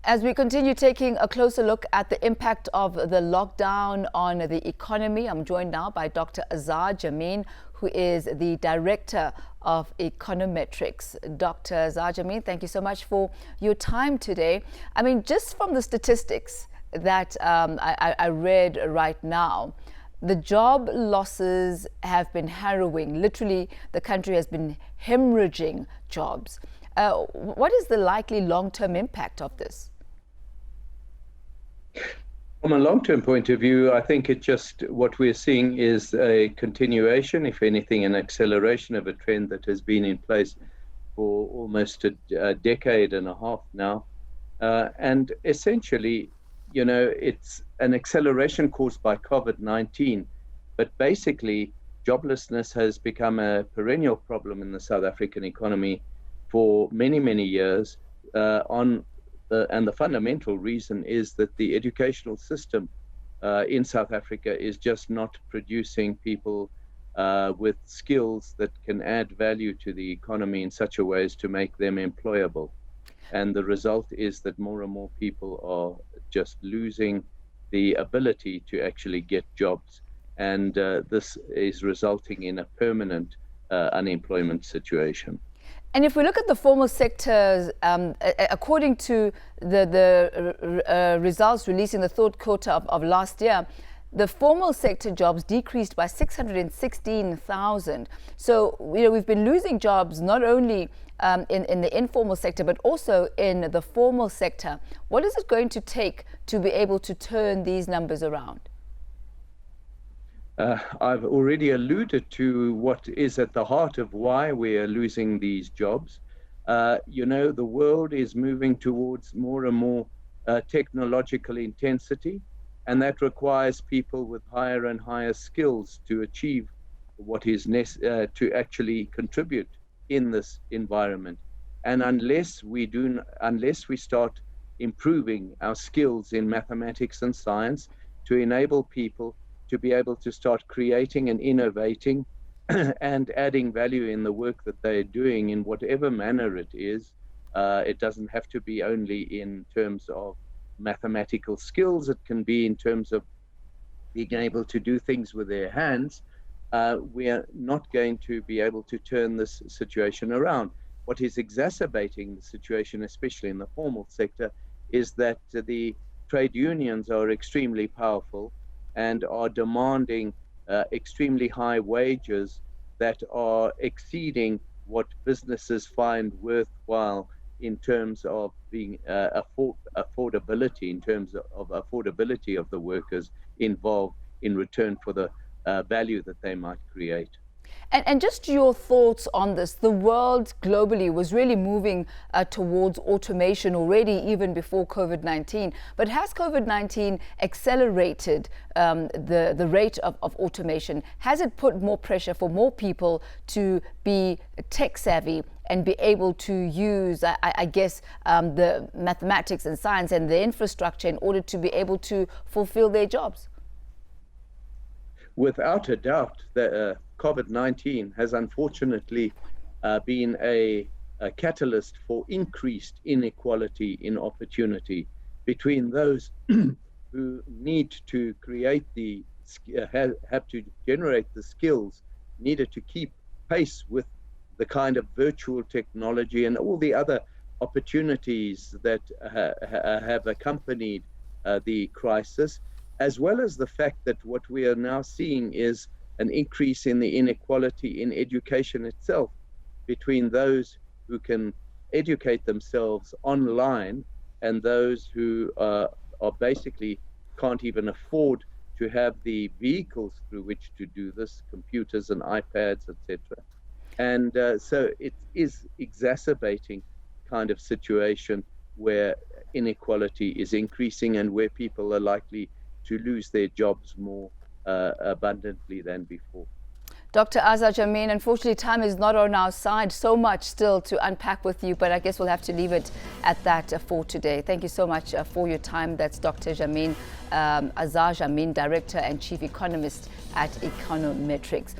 As we continue taking a closer look at the impact of the lockdown on the economy, I'm joined now by Dr. Azar Jammine, who is the Director of Econometrix. Dr. Azar Jammine, thank you so much for your time today. I mean, just from the statistics that I read right now, the job losses have been harrowing. Literally, the country has been hemorrhaging jobs. What is the likely long-term impact of this? From a long-term point of view, I think what we're seeing is a continuation, if anything, an acceleration of a trend that has been in place for almost a decade and a half now. And essentially, it's an acceleration caused by COVID-19, but basically joblessness has become a perennial problem in the South African economy for many, many years. And the fundamental reason is that the educational system in South Africa is just not producing people with skills that can add value to the economy in such a way as to make them employable. And the result is that more and more people are just losing the ability to actually get jobs. And this is resulting in a permanent unemployment situation. And if we look at the formal sectors, according to the results released in the third quarter of last year, the formal sector jobs decreased by 616,000. So, we've been losing jobs not only in the informal sector, but also in the formal sector. What is it going to take to be able to turn these numbers around? I've already alluded to what is at the heart of why we are losing these jobs. The world is moving towards more and more technological intensity, and that requires people with higher and higher skills to achieve what is to actually contribute in this environment. And unless we start improving our skills in mathematics and science to enable people to be able to start creating and innovating and adding value in the work that they're doing in whatever manner it is. It doesn't have to be only in terms of mathematical skills. It can be in terms of being able to do things with their hands. We are not going to be able to turn this situation around. What is exacerbating the situation, especially in the formal sector, is that the trade unions are extremely powerful and are demanding extremely high wages that are exceeding what businesses find worthwhile in terms of being affordability, in terms of affordability of the workers involved in return for the value that they might create. And just your thoughts on this. The world globally was really moving towards automation already, even before COVID-19. But has COVID-19 accelerated the rate of automation? Has it put more pressure for more people to be tech savvy and be able to use, I guess, the mathematics and science and the infrastructure in order to be able to fulfill their jobs? Without a doubt, COVID-19 has unfortunately been a catalyst for increased inequality in opportunity between those who need to create have to generate the skills needed to keep pace with the kind of virtual technology and all the other opportunities that have accompanied the crisis, as well as the fact that what we are now seeing is an increase in the inequality in education itself between those who can educate themselves online and those who are basically can't even afford to have the vehicles through which to do this, computers and iPads, etc. And so it is exacerbating kind of situation where inequality is increasing and where people are likely to lose their jobs more abundantly than before. Dr. Azar Jammine, unfortunately, time is not on our side. So much still to unpack with you, but I guess we'll have to leave it at that for today. Thank you so much for your time. That's Dr. Jammine, Azar Jammine, Director and Chief Economist at Econometrix.